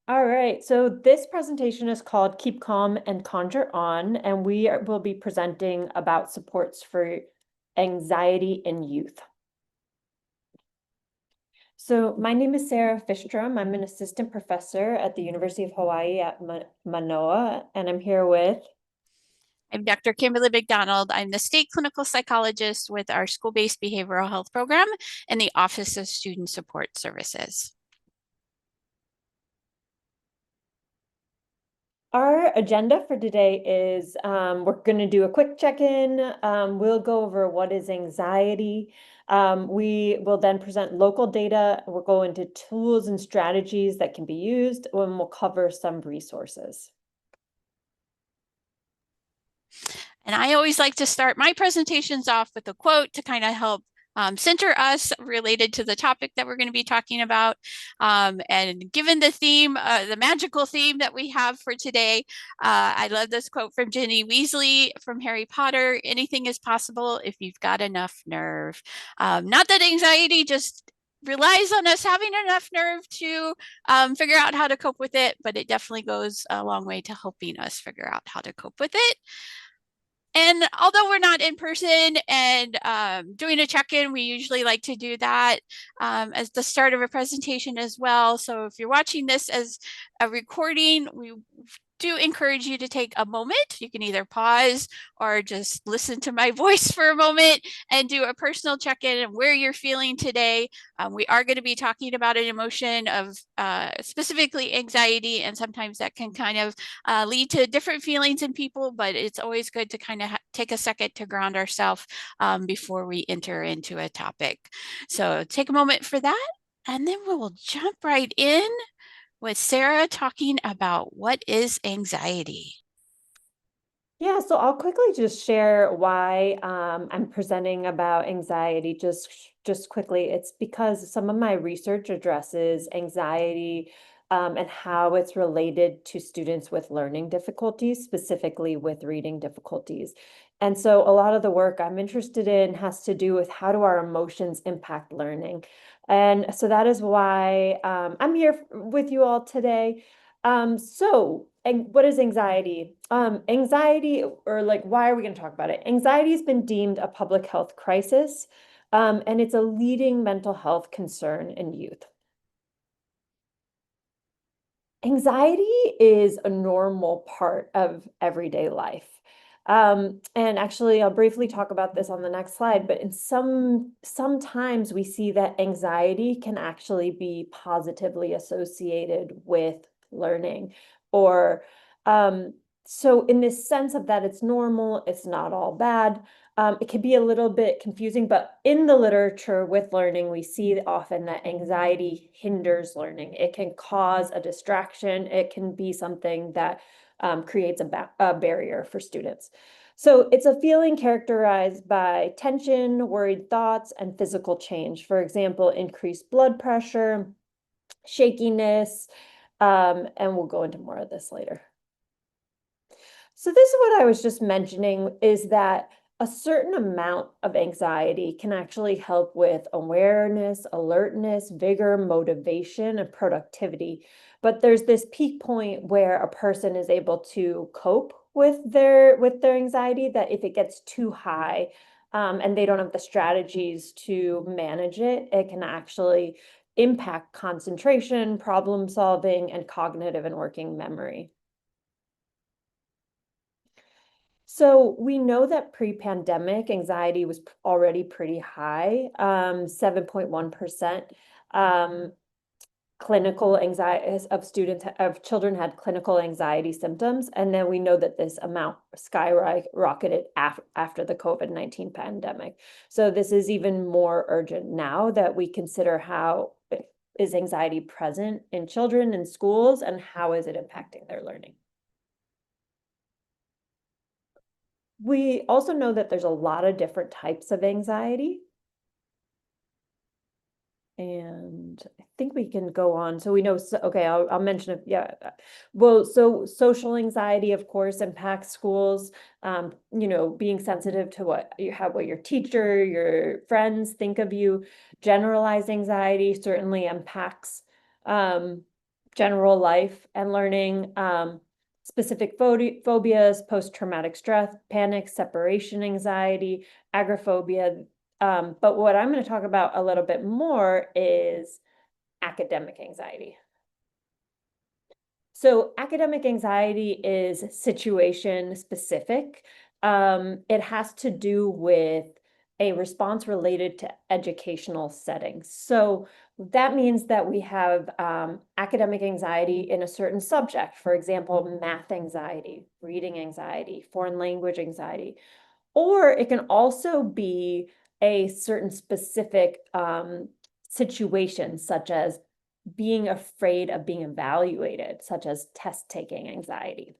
All right, so this presentation is called Keep Calm and Conjure On, and will be presenting about supports for anxiety in youth. So my name is Sarah Fishstrome. I'm an assistant professor at the University of Hawaii at Manoa, and I'm here with. I'm Dr. Kimberly McDonald. I'm the state clinical psychologist with our school-based behavioral health program and the Office of Student Support Services. Our agenda for today is we're going to do a quick check-in. We'll go over what is anxiety. We will then present local data. We'll go into tools and strategies that can be used, and we'll cover some resources. And I always like to start my presentations off with a quote to kind of help center us related to the topic that we're going to be talking about. And given the theme, the magical theme that we have for today, I love this quote from Ginny Weasley from Harry Potter: anything is possible if you've got enough nerve. Not that anxiety just relies on us having enough nerve to figure out how to cope with it, but it definitely goes a long way to helping us figure out how to cope with it. And although we're not in person and doing a check-in, we usually like to do that as the start of a presentation as well. So if you're watching this as a recording, we do encourage you to take a moment. You can either pause or just listen to my voice for a moment and do a personal check-in of where you're feeling today. We are going to be talking about an emotion of specifically anxiety, and sometimes that can kind of lead to different feelings in people, but it's always good to kind of take a second to ground ourselves before we enter into a topic. So take a moment for that, and then we will jump right in with Sarah talking about what is anxiety. Yeah, so I'll quickly just share why I'm presenting about anxiety just quickly. It's because some of my research addresses anxiety and how it's related to students with learning difficulties, specifically with reading difficulties. And so a lot of the work I'm interested in has to do with how do our emotions impact learning. And so that is why I'm here with you all today. And what is anxiety? Anxiety, or like, why are we going to talk about it? Anxiety has been deemed a public health crisis, and it's a leading mental health concern in youth. Anxiety is a normal part of everyday life. And actually, I'll briefly talk about this on the next slide, but sometimes we see that anxiety can actually be positively associated with learning. Or so in this sense of that it's normal, it's not all bad. It can be a little bit confusing, but in the literature with learning, we see often that anxiety hinders learning. It can cause a distraction. It can be something that creates a barrier for students. So it's a feeling characterized by tension, worried thoughts, and physical change. For example, increased blood pressure, shakiness, and we'll go into more of this later. So this is what I was just mentioning, is that a certain amount of anxiety can actually help with awareness, alertness, vigor, motivation, and productivity. But there's this peak point where a person is able to cope with their anxiety, that if it gets too high, and they don't have the strategies to manage it, it can actually impact concentration, problem solving, and cognitive and working memory. So we know that pre-pandemic anxiety was already pretty high, 7.1%. Clinical anxiety of children had clinical anxiety symptoms, and then we know that this amount skyrocketed after the COVID-19 pandemic. So this is even more urgent now that we consider how is anxiety present in children in schools and how is it impacting their learning. We also know that there's a lot of different types of anxiety. And I think we can go on. So we know, okay, I'll mention it. Yeah. Well, so social anxiety, of course, impacts schools. Being sensitive to what your teacher, your friends think of you. Generalized anxiety certainly impacts general life and learning, specific phobias, post-traumatic stress, panic, separation anxiety, agoraphobia. But what I'm going to talk about a little bit more is academic anxiety. So academic anxiety is situation specific. It has to do with a response related to educational settings. So that means that we have academic anxiety in a certain subject, for example, math anxiety, reading anxiety, foreign language anxiety, or it can also be a certain specific situation, such as being afraid of being evaluated, such as test taking anxiety.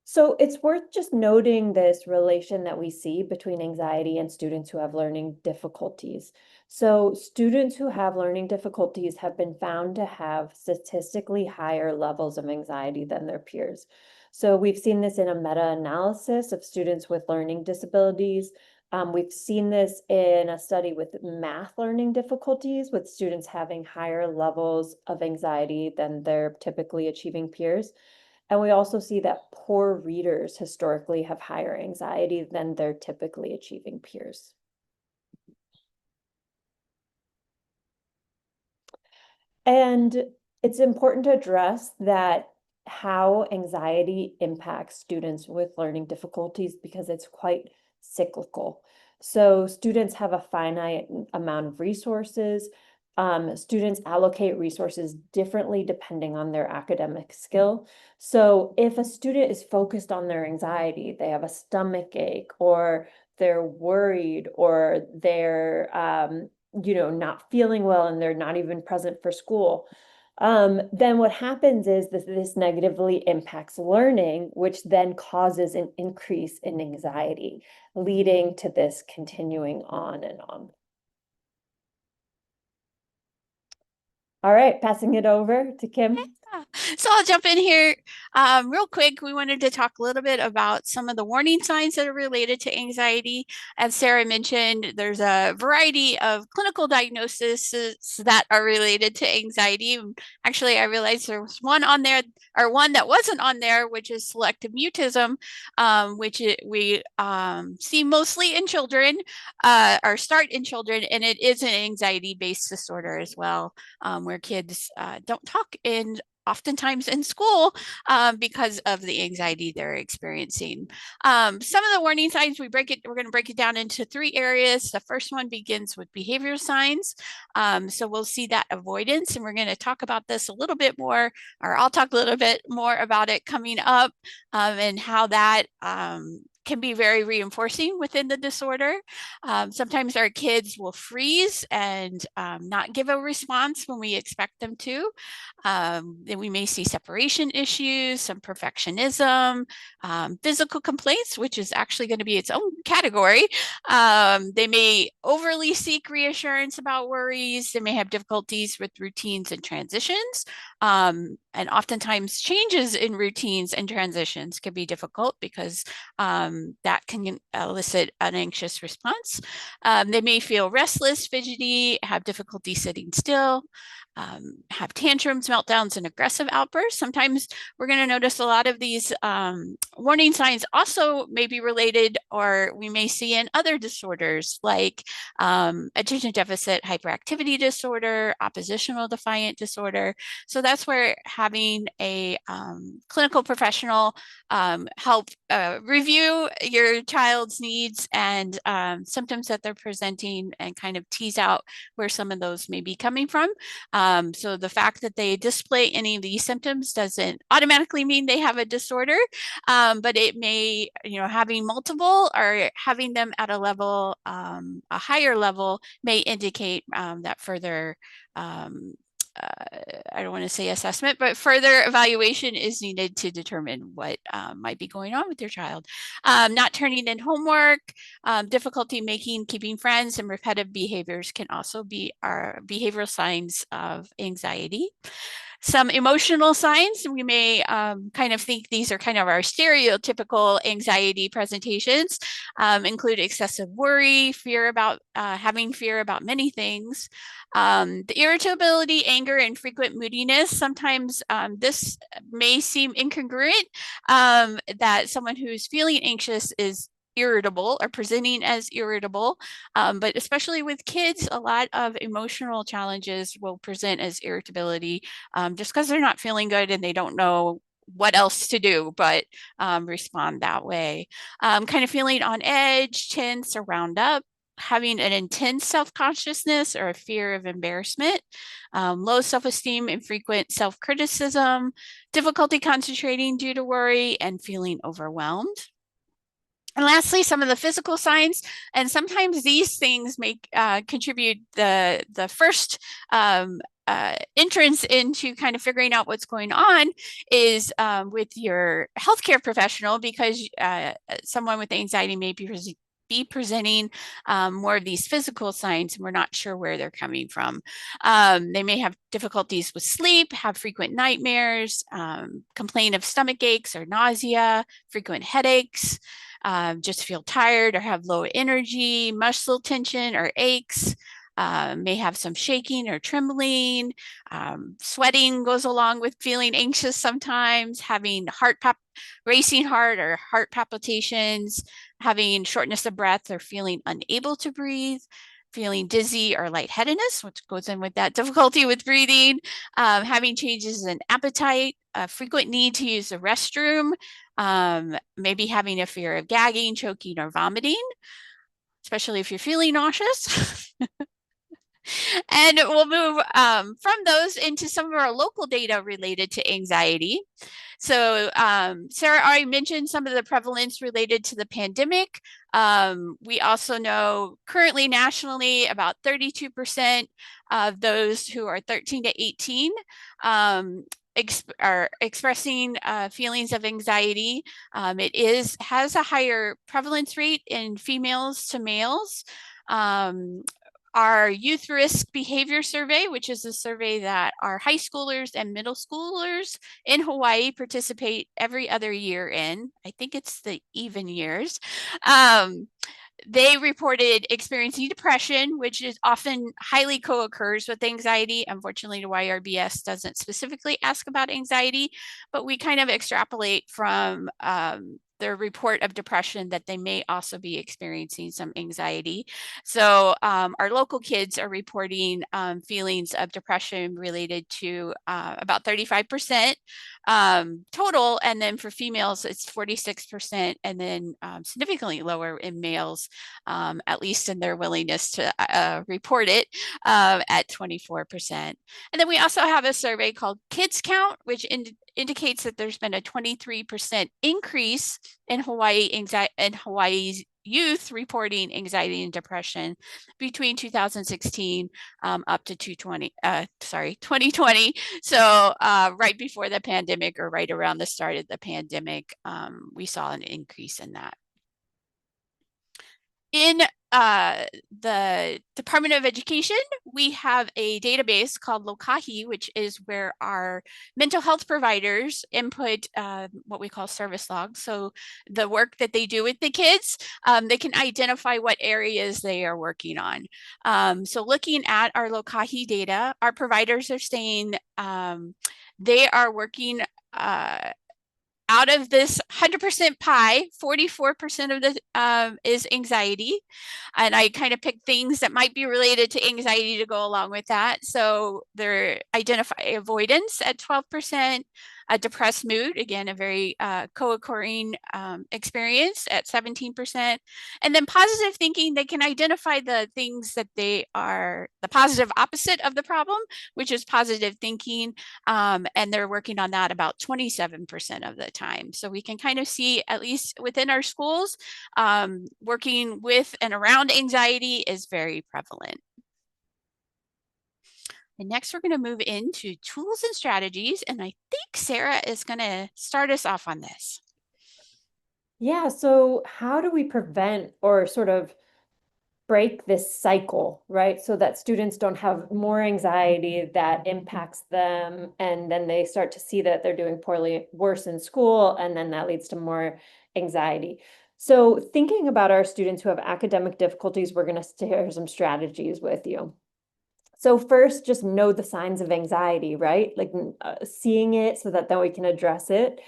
So it's worth just noting this relation that we see between anxiety and students who have learning difficulties. So students who have learning difficulties have been found to have statistically higher levels of anxiety than their peers. So we've seen this in a meta-analysis of students with learning disabilities. We've seen this in a study with math learning difficulties, with students having higher levels of anxiety than their typically achieving peers. And we also see that poor readers historically have higher anxiety than their typically achieving peers. And it's important to address that how anxiety impacts students with learning difficulties because it's quite cyclical. So students have a finite amount of resources. Students allocate resources differently depending on their academic skill. So if a student is focused on their anxiety, they have a stomach ache, or they're worried, or they're not feeling well and they're not even present for school, then what happens is that this negatively impacts learning, which then causes an increase in anxiety, leading to this continuing on and on. All right, passing it over to Kim. So I'll jump in here real quick. We wanted to talk a little bit about some of the warning signs that are related to anxiety. As Sarah mentioned, there's a variety of clinical diagnoses that are related to anxiety. Actually, I realized there was one on there, or one that wasn't on there, which is selective mutism, which we see mostly in children, or start in children, and it is an anxiety-based disorder as well, where kids don't talk in oftentimes in school because of the anxiety they're experiencing. Some of the warning signs, we're going to break it down into 3 areas. The first one begins with behavioral signs. So we'll see that avoidance, and we're going to talk about this a little bit more, or I'll talk a little bit more about it coming up, and how that can be very reinforcing within the disorder. Sometimes our kids will freeze and not give a response when we expect them to. Then we may see separation issues, some perfectionism, physical complaints, which is actually going to be its own category. They may overly seek reassurance about worries. They may have difficulties with routines and transitions. And oftentimes changes in routines and transitions can be difficult because that can elicit an anxious response. They may feel restless, fidgety, have difficulty sitting still, have tantrums, meltdowns, and aggressive outbursts. Sometimes we're going to notice a lot of these warning signs also may be related, or we may see in other disorders like attention deficit hyperactivity disorder, oppositional defiant disorder. So that's where having a clinical professional help review your child's needs and symptoms that they're presenting, and kind of tease out where some of those may be coming from. So the fact that they display any of these symptoms doesn't automatically mean they have a disorder, but it may, having multiple or having them at a level, a higher level, may indicate that further I don't want to say assessment, but further evaluation is needed to determine what might be going on with your child. Not turning in homework, difficulty keeping friends, and repetitive behaviors can also be our behavioral signs of anxiety. Some emotional signs, we may kind of think these are kind of our stereotypical anxiety presentations, include excessive worry, fear about having fear about many things, the irritability, anger, and frequent moodiness. Sometimes this may seem incongruent, that someone who's feeling anxious is irritable or presenting as irritable, but especially with kids, a lot of emotional challenges will present as irritability, just because they're not feeling good and they don't know what else to do but respond that way. Kind of feeling on edge, tense, or wound up, having an intense self-consciousness or a fear of embarrassment, low self-esteem and frequent self-criticism, difficulty concentrating due to worry, and feeling overwhelmed. And lastly, some of the physical signs, and sometimes these things may contribute the first entrance into kind of figuring out what's going on is with your healthcare professional, because someone with anxiety may be presenting more of these physical signs, and we're not sure where they're coming from. They may have difficulties with sleep, have frequent nightmares, complain of stomach aches or nausea, frequent headaches, just feel tired or have low energy, muscle tension or aches, may have some shaking or trembling. Sweating goes along with feeling anxious sometimes, having racing heart or heart palpitations, having shortness of breath or feeling unable to breathe, feeling dizzy or lightheadedness, which goes in with that difficulty with breathing, having changes in appetite, a frequent need to use the restroom, maybe having a fear of gagging, choking, or vomiting, especially if you're feeling nauseous. And we'll move from those into some of our local data related to anxiety. So Sarah already mentioned some of the prevalence related to the pandemic. We also know currently nationally about 32% of those who are 13 to 18 are expressing feelings of anxiety. It has a higher prevalence rate in females to males. Our youth risk behavior survey, which is a survey that our high schoolers and middle schoolers in Hawaii participate every other year in. I think it's the even years. They reported experiencing depression, which is often highly co-occurs with anxiety. Unfortunately, the YRBS doesn't specifically ask about anxiety, but we kind of extrapolate from their report of depression that they may also be experiencing some anxiety. So our local kids are reporting feelings of depression related to about 35% total. And then for females, it's 46%, and then significantly lower in males, at least in their willingness to report it, at 24%. And then we also have a survey called Kids Count, which indicates that there's been a 23% increase in Hawaii's youth reporting anxiety and depression between 2016 up to 2020. So right before the pandemic, or right around the start of the pandemic, we saw an increase in that. In the Department of Education, we have a database called Lokahi, which is where our mental health providers input what we call service logs. So the work that they do with the kids, they can identify what areas they are working on. So looking at our Lokahi data, our providers are saying they are working out of this 100% pie, 44% of the is anxiety. And I kind of picked things that might be related to anxiety to go along with that. So they're identify avoidance at 12%, a depressed mood, again, a very co-occurring experience at 17%. And then positive thinking, they can identify the things that they are the positive opposite of the problem, which is positive thinking. And they're working on that about 27% of the time. So we can kind of see, at least within our schools, working with and around anxiety is very prevalent. And next, we're going to move into tools and strategies. And I think Sarah is going to start us off on this. Yeah, so how do we prevent or sort of break this cycle, right? So that students don't have more anxiety that impacts them, and then they start to see that they're doing poorly, worse in school, and then that leads to more anxiety. So thinking about our students who have academic difficulties, we're going to share some strategies with you. So first, just know the signs of anxiety, right? Like seeing it so that then we can address it.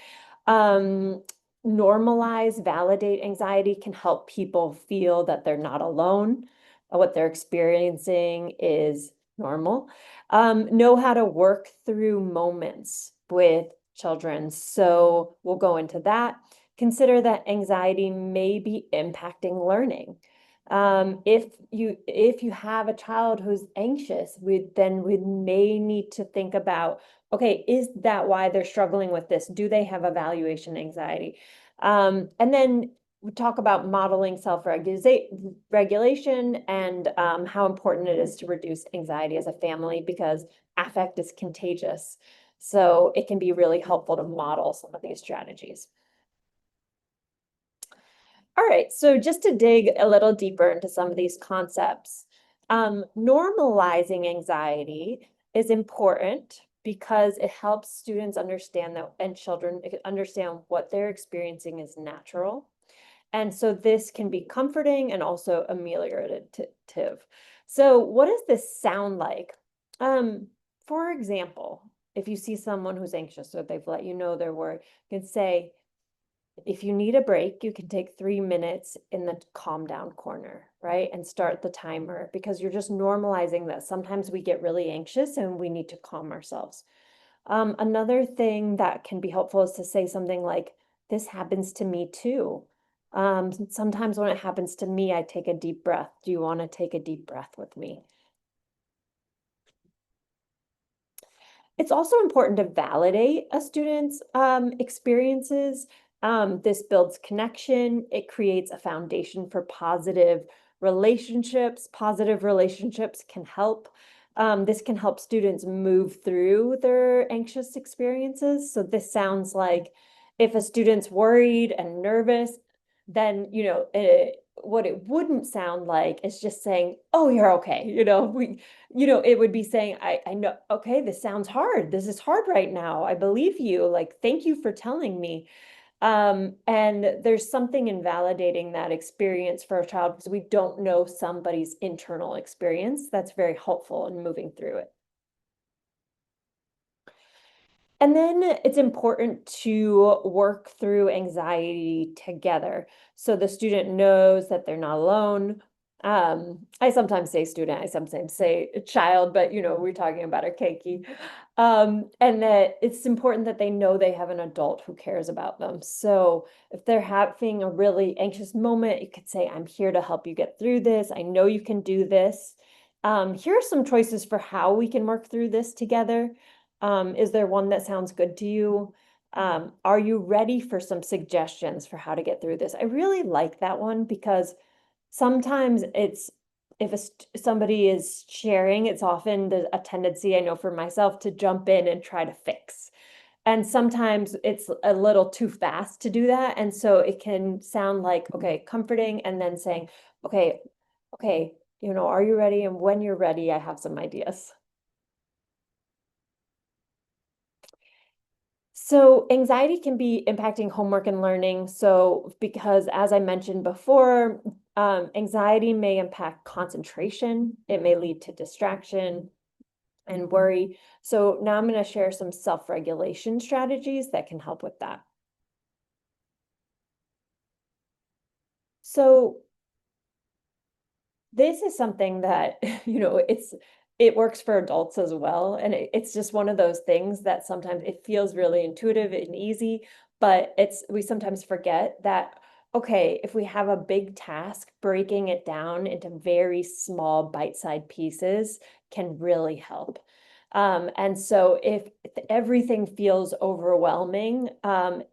Um, Normalize, validate anxiety can help people feel that they're not alone. What they're experiencing is normal. Know how to work through moments with children. So we'll go into that. Consider that anxiety may be impacting learning. If you have a child who's anxious, we may need to think about, okay, is that why they're struggling with this? Do they have evaluation anxiety? And then we talk about modeling self-regulation and how important it is to reduce anxiety as a family, because affect is contagious. So it can be really helpful to model some of these strategies. All right, so just to dig a little deeper into some of these concepts, normalizing anxiety is important because it helps students understand that, and children understand what they're experiencing is natural. And so this can be comforting and also ameliorative. So what does this sound like? Um, for example, if you see someone who's anxious or they've let you know they're worried, you can say, if you need a break, you can take 3 minutes in the calm down corner, right? And start the timer, because you're just normalizing that. Sometimes we get really anxious and we need to calm ourselves. Another thing that can be helpful is to say something like, this happens to me too. Sometimes when it happens to me, I take a deep breath. Do you want to take a deep breath with me? It's also important to validate a student's experiences. This builds connection. It creates a foundation for positive relationships. Positive relationships can help. This can help students move through their anxious experiences. So this sounds like, if a student's worried and nervous, then, what it wouldn't sound like is just saying, oh, you're okay. It would be saying, I know, okay, this sounds hard. This is hard right now. I believe you. Like, thank you for telling me. And there's something in validating that experience for a child, because we don't know somebody's internal experience. That's very helpful in moving through it. And then it's important to work through anxiety together, so the student knows that they're not alone. I sometimes say student, I sometimes say child, but we're talking about a keiki. And that it's important that they know they have an adult who cares about them. So if they're having a really anxious moment, you could say, I'm here to help you get through this. I know you can do this. Here are some choices for how we can work through this together. Is there one that sounds good to you? Are you ready for some suggestions for how to get through this? I really like that one, because sometimes it's, if somebody is sharing, it's often a tendency, I know for myself, to jump in and try to fix. And sometimes it's a little too fast to do that. And so it can sound like, okay, comforting, and then saying, okay, are you ready? And when you're ready, I have some ideas. So anxiety can be impacting homework and learning. So because, as I mentioned before, anxiety may impact concentration. It may lead to distraction and worry. So now I'm going to share some self-regulation strategies that can help with that. So this is something that, it works for adults as well. And it's just one of those things that sometimes it feels really intuitive and easy, but we sometimes forget that, okay, if we have a big task, breaking it down into very small bite-sized pieces can really help. And so if everything feels overwhelming,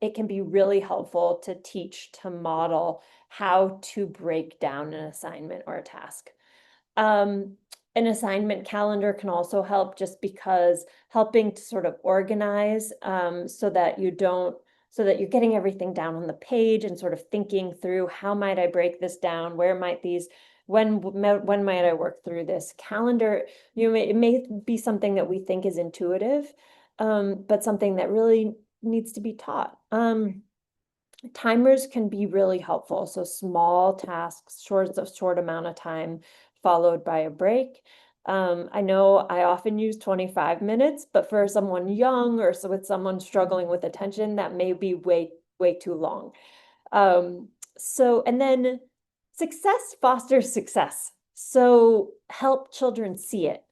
it can be really helpful to teach, to model how to break down an assignment or a task. Um, an assignment calendar can also help, just because helping to sort of organize, so that you're getting everything down on the page and sort of thinking through, how might I break this down? Where might these when might I work through this? Calendar, it may be something that we think is intuitive, but something that really needs to be taught. Timers can be really helpful. So small tasks, short amount of time followed by a break. I know I often use 25 minutes, but for someone young or so with someone struggling with attention, that may be way too long. And then success fosters success. So help children see it.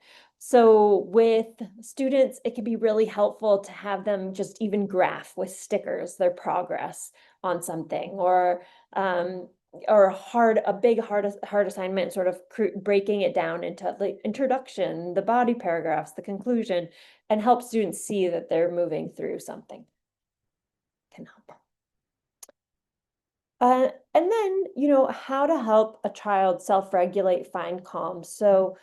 So with students, it can be really helpful to have them just even graph with stickers their progress on something, or a big hard assignment, sort of breaking it down into the introduction, the body paragraphs, the conclusion, and help students see that they're moving through something. Can help. And then, how to help a child self-regulate, find calm. So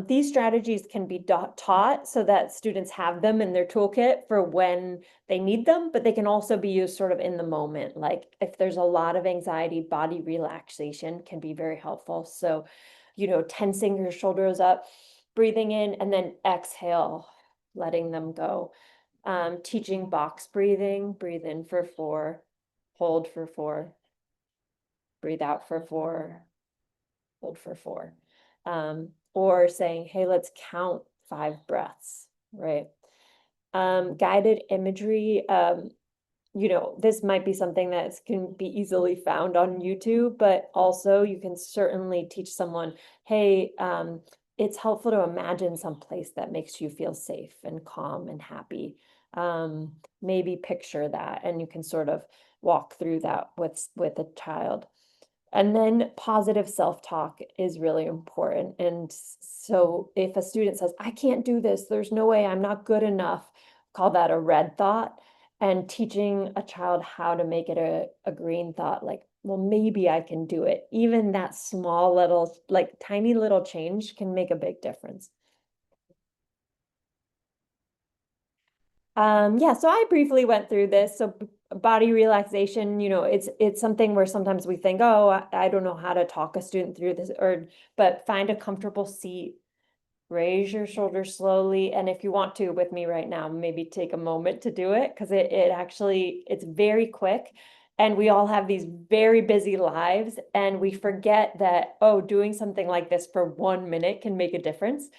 these strategies can be taught so that students have them in their toolkit for when they need them, but they can also be used sort of in the moment. Like if there's a lot of anxiety, body relaxation can be very helpful. So, tensing your shoulders up, breathing in, and then exhale, letting them go. Teaching box breathing, breathe in for 4, hold for 4, breathe out for 4, hold for 4. Or saying, hey, let's count 5 breaths, right? Guided imagery, this might be something that can be easily found on YouTube, but also you can certainly teach someone, hey, it's helpful to imagine some place that makes you feel safe and calm and happy. Maybe picture that, and you can sort of walk through that with a child. And then positive self-talk is really important. And so if a student says, I can't do this, there's no way, I'm not good enough, call that a red thought. And teaching a child how to make it a green thought, like, well, maybe I can do it. Even that small little, like tiny little change can make a big difference. Yeah, so I briefly went through this. So body relaxation, it's something where sometimes we think, oh, I don't know how to talk a student through this, but find a comfortable seat, raise your shoulders slowly. And if you want to with me right now, maybe take a moment to do it, because it's very quick. And we all have these very busy lives, and we forget that, oh, doing something like this for 1 minute can make a difference.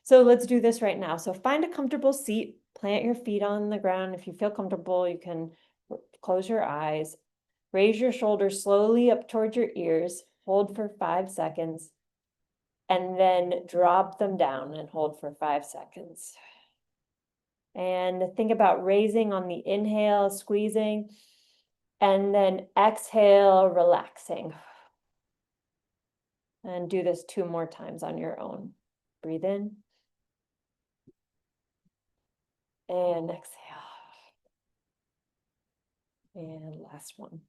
So let's do this right now. So find a comfortable seat, plant your feet on the ground. If you feel comfortable, you can close your eyes, raise your shoulders slowly up towards your ears, hold for 5 seconds, and then drop them down and hold for 5 seconds. And think about raising on the inhale, squeezing, and then exhale, relaxing. And do this 2 more times on your own. Breathe in and exhale. And last one.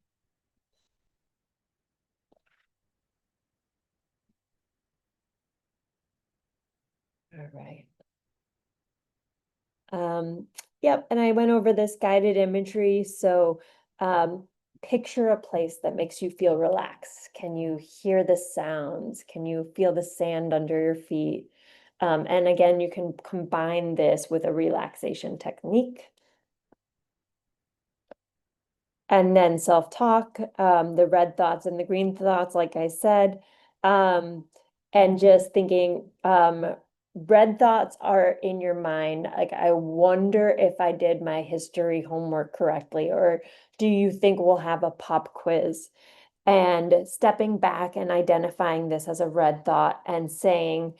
All right. Yep, and I went over this guided imagery. So picture a place that makes you feel relaxed. Can you hear the sounds? Can you feel the sand under your feet? And again, you can combine this with a relaxation technique. And then self-talk, the red thoughts and the green thoughts, like I said. And just thinking, red thoughts are in your mind, like, I wonder if I did my history homework correctly, or do you think we'll have a pop quiz? And stepping back and identifying this as a red thought and saying,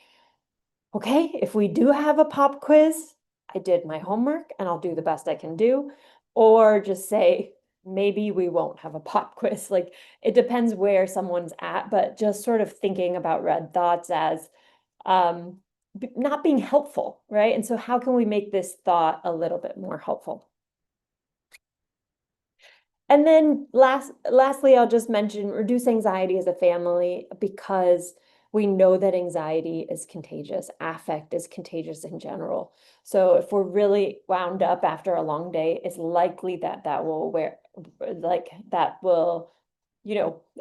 okay, if we do have a pop quiz, I did my homework and I'll do the best I can do. Or just say, maybe we won't have a pop quiz. Like, it depends where someone's at, but just sort of thinking about red thoughts as not being helpful, right? And so how can we make this thought a little bit more helpful? And then lastly, I'll just mention reduce anxiety as a family, because we know that anxiety is contagious. Affect is contagious in general. So if we're really wound up after a long day, it's likely that that will,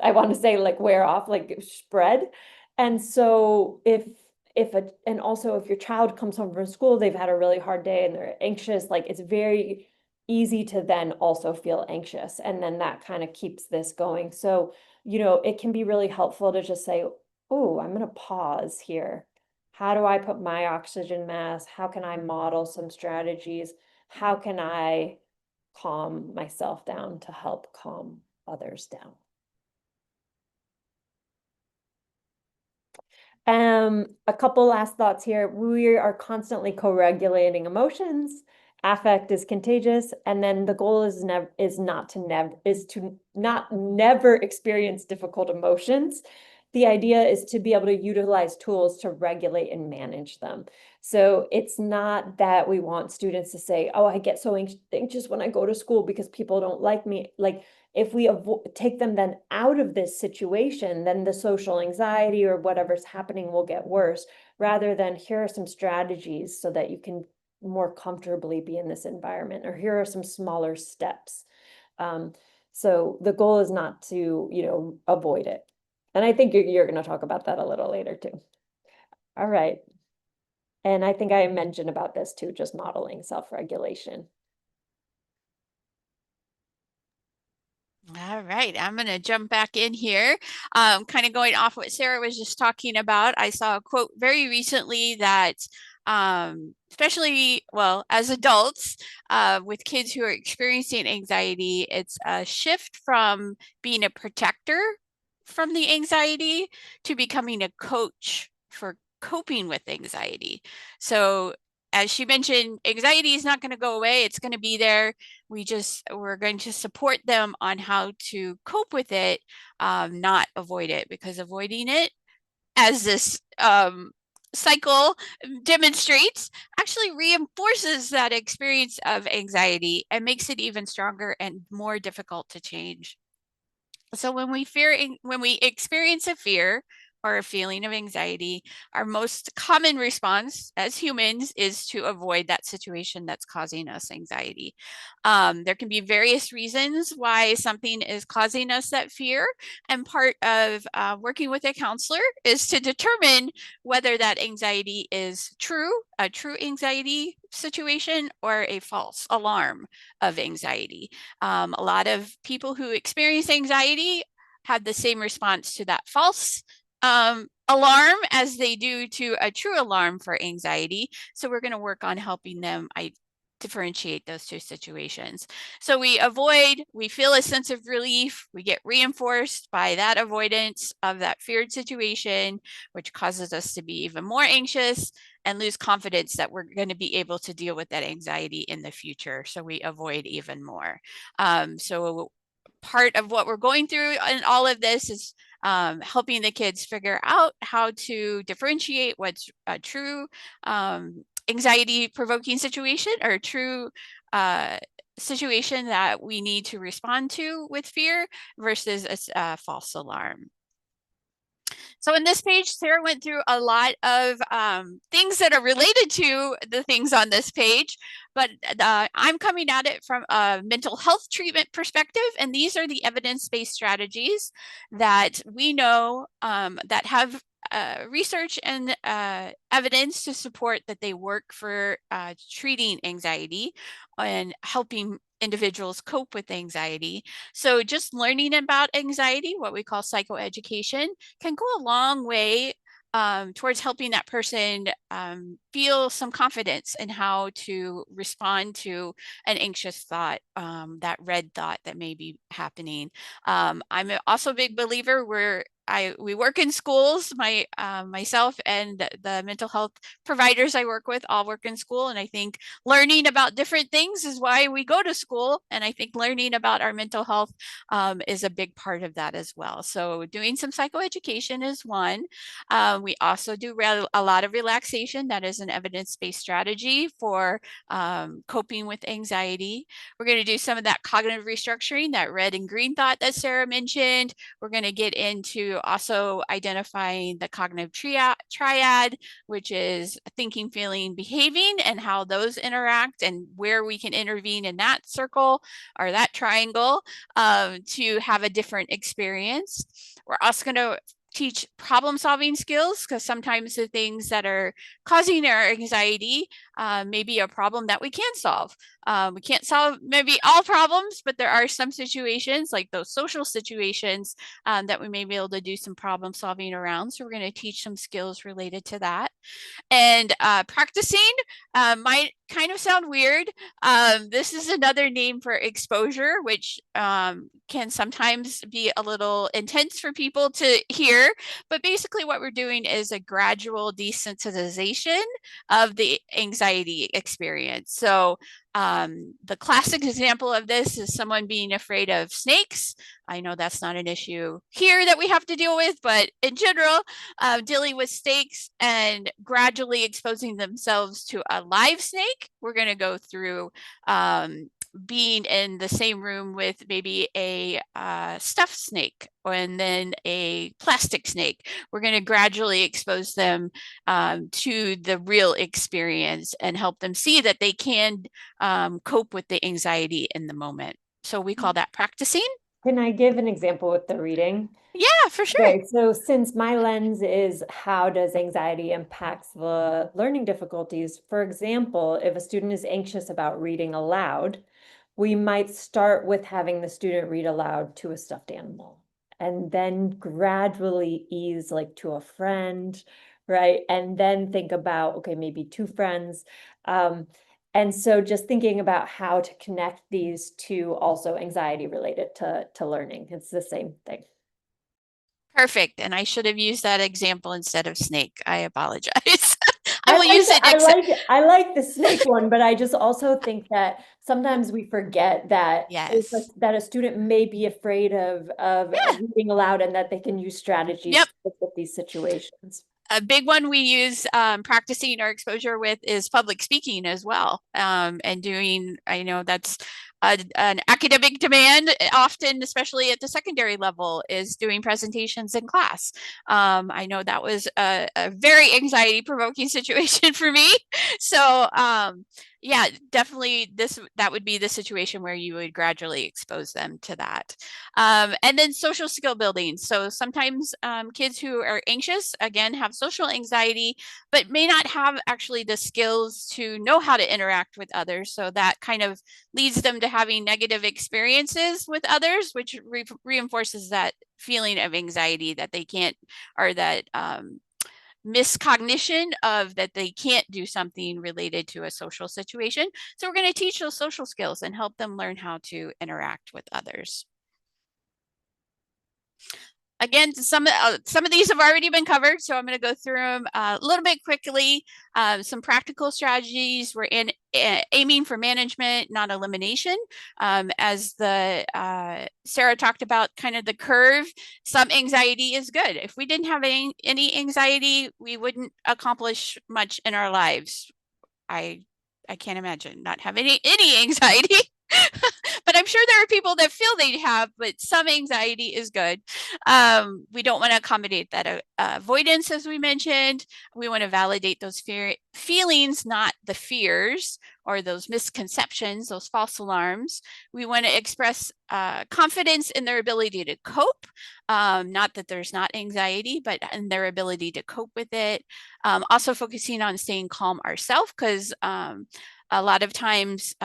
I want to say, like, wear off, like spread. And so and also if your child comes home from school, they've had a really hard day and they're anxious, like it's very easy to then also feel anxious. And then that kind of keeps this going. So, it can be really helpful to just say, oh, I'm going to pause here. How do I put my oxygen mask? How can I model some strategies? How can I calm myself down to help calm others down? A couple last thoughts here. We are constantly co-regulating emotions. Affect is contagious, and then the goal is to not never experience difficult emotions. The idea is to be able to utilize tools to regulate and manage them. So it's not that we want students to say, "Oh, I get so anxious when I go to school because people don't like me." Like if we take them then out of this situation, then the social anxiety or whatever's happening will get worse, rather than here are some strategies so that you can more comfortably be in this environment, or here are some smaller steps. Um, so the goal is not to, avoid it. And I think you're going to talk about that a little later too. All right. And I think I mentioned about this too, just modeling self-regulation. All right, I'm going to jump back in here. Kind of going off what Sarah was just talking about. I saw a quote very recently that, especially, well, as adults, with kids who are experiencing anxiety, it's a shift from being a protector from the anxiety to becoming a coach for coping with anxiety. So, as she mentioned, anxiety is not going to go away, it's going to be there. We're going to support them on how to cope with it, not avoid it, because avoiding it, as this cycle demonstrates, actually reinforces that experience of anxiety and makes it even stronger and more difficult to change. So when we experience a fear or a feeling of anxiety, our most common response as humans is to avoid that situation that's causing us anxiety. There can be various reasons why something is causing us that fear, and part of working with a counselor is to determine whether that anxiety is a true anxiety situation, or a false alarm of anxiety. A lot of people who experience anxiety have the same response to that false alarm as they do to a true alarm for anxiety. So we're going to work on helping them differentiate those two situations. So we feel a sense of relief, we get reinforced by that avoidance of that feared situation, which causes us to be even more anxious and lose confidence that we're going to be able to deal with that anxiety in the future. So we avoid even more. So part of what we're going through in all of this is helping the kids figure out how to differentiate what's a true anxiety provoking situation, or a true situation that we need to respond to with fear, versus a false alarm. So in this page, Sarah went through a lot of things that are related to the things on this page, but I'm coming at it from a mental health treatment perspective, and these are the evidence-based strategies that we know that have research and evidence to support that they work for treating anxiety and helping individuals cope with anxiety. So just learning about anxiety, what we call psychoeducation, can go a long way towards helping that person feel some confidence in how to respond to an anxious thought, that red thought that may be happening. I'm also a big believer where we work in schools. Myself and the mental health providers I work with all work in school, and I think learning about different things is why we go to school. And I think learning about our mental health is a big part of that as well. So doing some psychoeducation is one. We also do a lot of relaxation. That is an evidence-based strategy for coping with anxiety. We're going to do some of that cognitive restructuring, that red and green thought that Sarah mentioned. We're going to get into also identifying the cognitive triad, which is thinking, feeling, behaving, and how those interact, and where we can intervene in that circle or that triangle to have a different experience. We're also going to teach problem solving skills, because sometimes the things that are causing our anxiety may be a problem that we can solve. We can't solve maybe all problems, but there are some situations, like those social situations, that we may be able to do some problem solving around. So we're going to teach some skills related to that. And practicing might kind of sound weird. This is another name for exposure, which can sometimes be a little intense for people to hear. But basically, what we're doing is a gradual desensitization of the anxiety experience. So the classic example of this is someone being afraid of snakes. I know that's not an issue here that we have to deal with, but in general, dealing with snakes and gradually exposing themselves to a live snake. We're going to go through being in the same room with maybe a stuffed snake and then a plastic snake. We're going to gradually expose them to the real experience and help them see that they can cope with the anxiety in the moment. So we call that practicing. Can I give an example with the reading? Yeah, for sure. Okay, so since my lens is how does anxiety impacts the learning difficulties, for example, if a student is anxious about reading aloud, we might start with having the student read aloud to a stuffed animal and then gradually ease like to a friend, right? And then think about, okay, maybe two friends. And so just thinking about how to connect these to also anxiety related to learning. It's the same thing. Perfect. And I should have used that example instead of snake. I apologize. I will use it I next. like the snake one, but I just also think that sometimes we forget that Yes. that a student may be afraid of Yeah. reading aloud and that they can use strategies Yep. to cope with these situations. A big one we use practicing our exposure with is public speaking as well. And doing, I know that's an academic demand often, especially at the secondary level, is doing presentations in class. I know that was a very anxiety provoking situation for me. So yeah, definitely that would be the situation where you would gradually expose them to that. And then social skill building. So sometimes kids who are anxious, again, have social anxiety, but may not have actually the skills to know how to interact with others. So that kind of leads them to having negative experiences with others, which reinforces that feeling of anxiety that they can't, or that miscognition of that they can't do something related to a social situation. So we're going to teach those social skills and help them learn how to interact with others. Again, some of these have already been covered, so I'm going to go through them a little bit quickly. Some practical strategies. We're aiming for management, not elimination. As the Sarah talked about, kind of the curve. Some anxiety is good. If we didn't have any anxiety, we wouldn't accomplish much in our lives. I can't imagine not having any anxiety. But I'm sure there are people that feel they have, but some anxiety is good. We don't want to accommodate that avoidance, as we mentioned. We want to validate those feelings, not the fears or those misconceptions, those false alarms. We want to express confidence in their ability to cope. Not that there's not anxiety, but in their ability to cope with it. Also focusing on staying calm ourselves, because a lot of times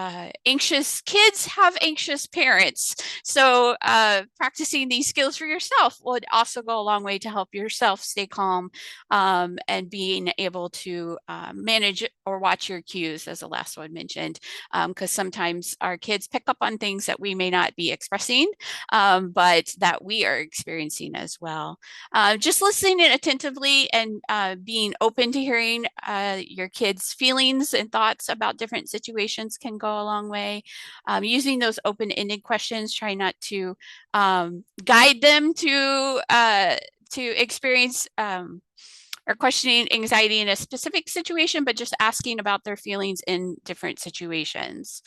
anxious kids have anxious parents. So practicing these skills for yourself would also go a long way to help yourself stay calm and being able to manage or watch your cues, as the last one mentioned, because sometimes our kids pick up on things that we may not be expressing, but that we are experiencing as well. Just listening attentively and being open to hearing your kids' feelings and thoughts about different situations can go a long way. Using those open-ended questions, try not to guide them to experience or questioning anxiety in a specific situation, but just asking about their feelings in different situations.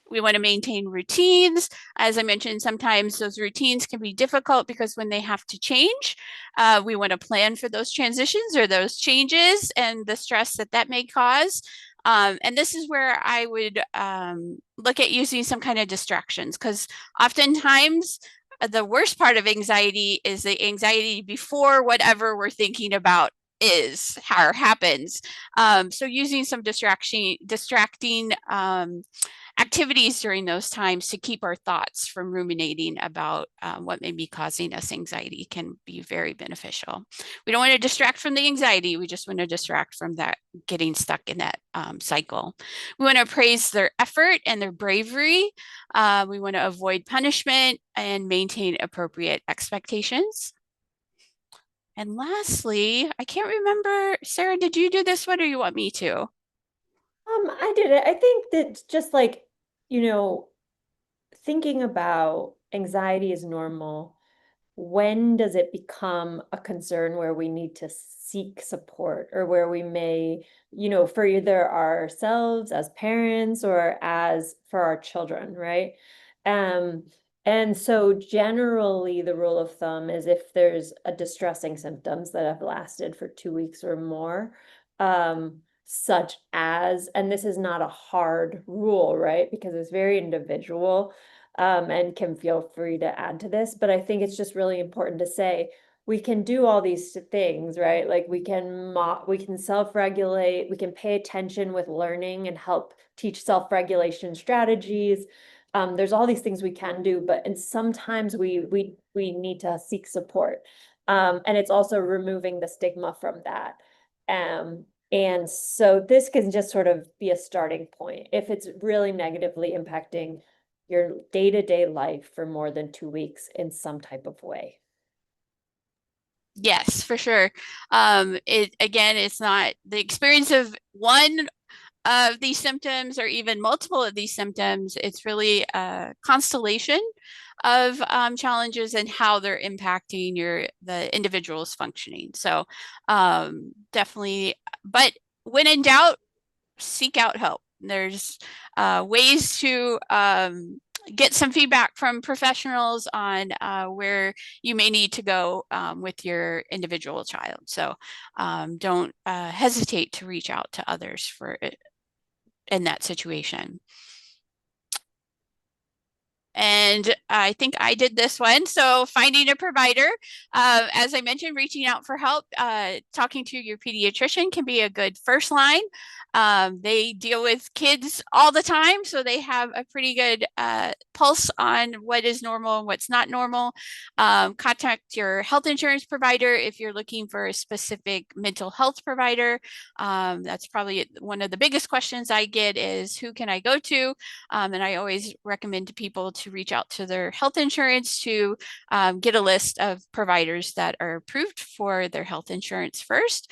We want to maintain routines. As I mentioned, sometimes those routines can be difficult because when they have to change, we want to plan for those transitions or those changes and the stress that that may cause. And this is where I would look at using some kind of distractions, because oftentimes the worst part of anxiety is the anxiety before whatever we're thinking about is or happens. So using some distracting activities during those times to keep our thoughts from ruminating about what may be causing us anxiety can be very beneficial. We don't want to distract from the anxiety. We just want to distract from that getting stuck in that cycle. We want to praise their effort and their bravery. We want to avoid punishment and maintain appropriate expectations. And lastly, I can't remember, Sarah, did you do this one or you want me to? I did it. I think that just like, you know, thinking about anxiety is normal. When does it become a concern where we need to seek support or where we may, for either ourselves as parents or as for our children, right? Um, and so generally the rule of thumb is if there's a distressing symptoms that have lasted for 2 weeks or more, such as, and this is not a hard rule, right? Because it's very individual, and can feel free to add to this, but I think it's just really important to say we can do all these things, right? Like we can self-regulate, we can pay attention with learning and help teach self-regulation strategies. There's all these things we can do, and sometimes we need to seek support. And it's also removing the stigma from that. And so this can just sort of be a starting point if it's really negatively impacting your day-to-day life for more than 2 weeks in some type of way. Yes, for sure. It again, it's not the experience of one of these symptoms or even multiple of these symptoms. It's really a constellation of challenges and how they're impacting the individual's functioning. So definitely, but when in doubt, seek out help. There's ways to get some feedback from professionals on where you may need to go with your individual child. So don't hesitate to reach out to others for it in that situation. And I think I did this one. So finding a provider, as I mentioned, reaching out for help, talking to your pediatrician can be a good first line. They deal with kids all the time, so they have a pretty good pulse on what is normal and what's not normal. Contact your health insurance provider if you're looking for a specific mental health provider. That's probably one of the biggest questions I get is who can I go to? And I always recommend to people to reach out to their health insurance to get a list of providers that are approved for their health insurance first.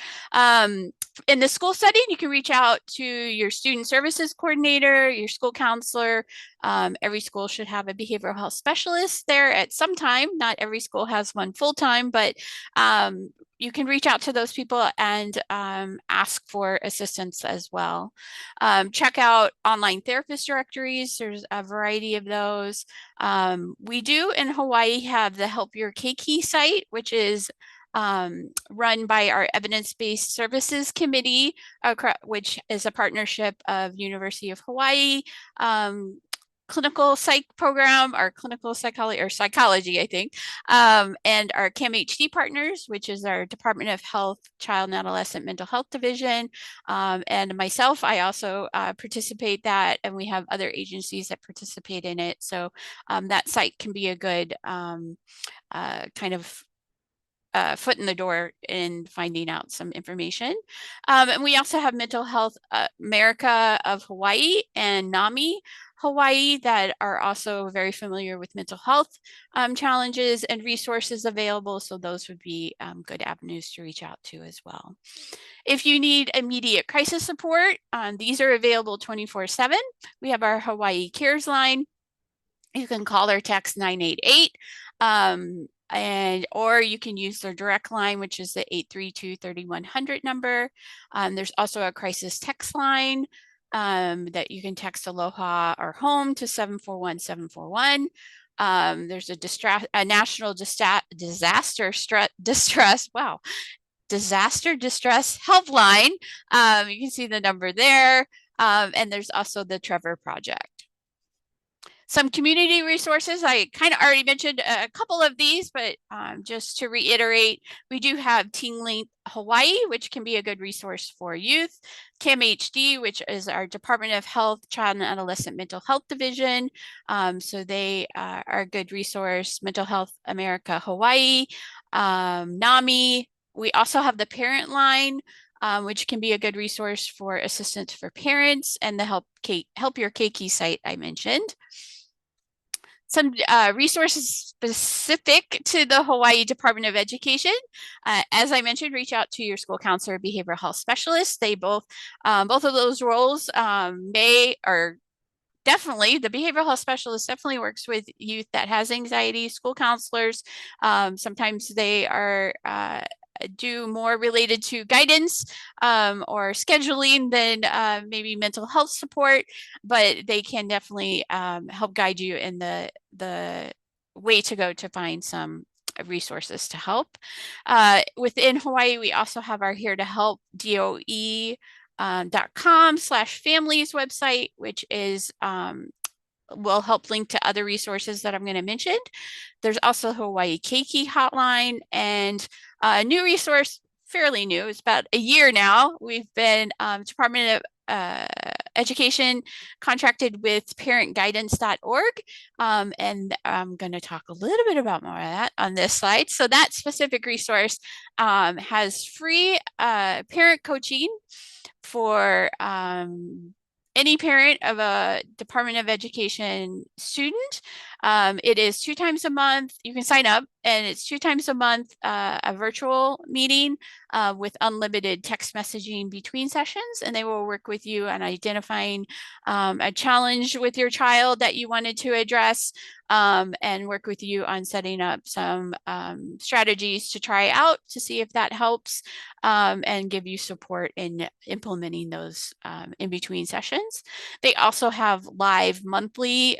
In the school setting, you can reach out to your student services coordinator, your school counselor. Every school should have a behavioral health specialist there at some time. Not every school has one full time, but you can reach out to those people and ask for assistance as well. Check out online therapist directories. There's a variety of those. We do in Hawaii have the Help Your Keiki site, which is run by our evidence-based services committee, which is a partnership of University of Hawaii, clinical psych program, our clinical psychology, I think, and our CAMHD partners, which is our Department of Health, Child and Adolescent Mental Health Division, and myself, I also participate that, and we have other agencies that participate in it. So that site can be a good kind of foot in the door in finding out some information. And we also have Mental Health America of Hawaii and NAMI Hawaii that are also very familiar with mental health challenges and resources available. So those would be good avenues to reach out to as well. If you need immediate crisis support, these are available 24/7. We have our Hawaii Cares line. You can call or text 988. Or you can use their direct line, which is the 832-3100 number. There's also a crisis text line that you can text Aloha or home to 741-741. There's a national disaster distress helpline. You can see the number there. And there's also the Trevor Project. Some community resources, I kind of already mentioned a couple of these, but just to reiterate, we do have Teen Link Hawaii, which can be a good resource for youth, CAMHD, which is our Department of Health Child and Adolescent Mental Health Division. So they are a good resource. Mental Health America Hawaii, NAMI. We also have the Parent Line, which can be a good resource for assistance for parents, and the Help Your Keiki site I mentioned. Some resources specific to the Hawaii Department of Education. As I mentioned, reach out to your school counselor, behavioral health specialist. They both of those roles may or definitely, the behavioral health specialist definitely works with youth that has anxiety. School counselors, sometimes they are do more related to guidance or scheduling than maybe mental health support, but they can definitely help guide you in the way to go to find some resources to help. Within Hawaii, we also have our Here to Help DOE.com/families website, which is will help link to other resources that I'm going to mention. There's also Hawaii Keiki hotline, and a new resource, fairly new, it's about a year now. We've been Department of Education contracted with parentguidance.org, and I'm going to talk a little bit about more of that on this slide. So that specific resource has free parent coaching for any parent of a Department of Education student. It is 2 times a month. You can sign up, and it's 2 times a month, a virtual meeting with unlimited text messaging between sessions, and they will work with you on identifying a challenge with your child that you wanted to address, and work with you on setting up some strategies to try out to see if that helps, and give you support in implementing those in between sessions. They also have live monthly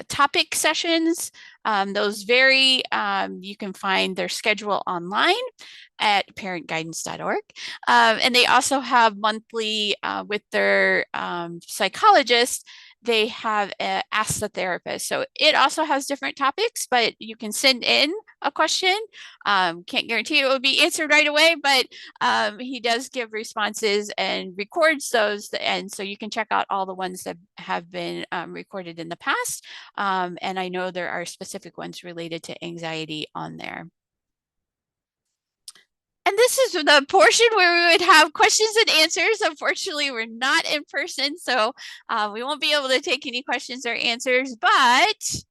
topic sessions. Those vary. You can find their schedule online at parentguidance.org. And they also have monthly with their psychologist. They have Ask the Therapist. So it also has different topics, but you can send in a question. Can't guarantee it will be answered right away, but he does give responses and records those. And so you can check out all the ones that have been recorded in the past. And I know there are specific ones related to anxiety on there. And this is the portion where we would have questions and answers. Unfortunately, we're not in person, so we won't be able to take any questions or answers, but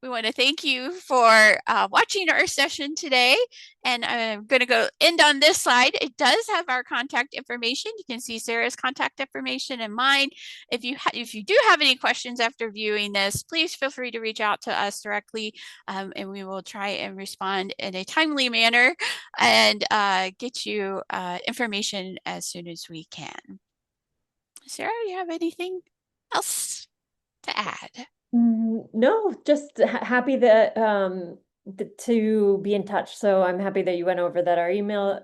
we want to thank you for watching our session today. And I'm going to go end on this slide. It does have our contact information. You can see Sarah's contact information and mine. If you do have any questions after viewing this, please feel free to reach out to us directly, and we will try and respond in a timely manner and get you information as soon as we can. Sarah, do you have anything else to add? No, just happy that to be in touch. So I'm happy that you went over that. Our email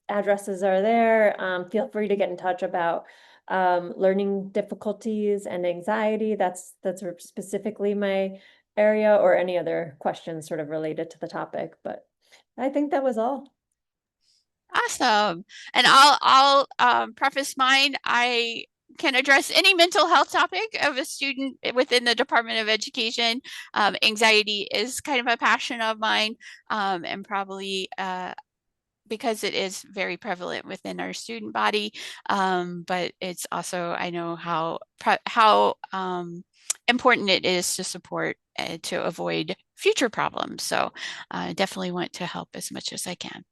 addresses are there. Feel free to get in touch about learning difficulties and anxiety. That's sort of specifically my area, or any other questions sort of related to the topic. But I think that was all. Awesome. And I'll preface mine. I can address any mental health topic of a student within the Department of Education. Anxiety is kind of a passion of mine, and probably because it is very prevalent within our student body. But it's also, I know how important it is to support to avoid future problems. So definitely want to help as much as I can.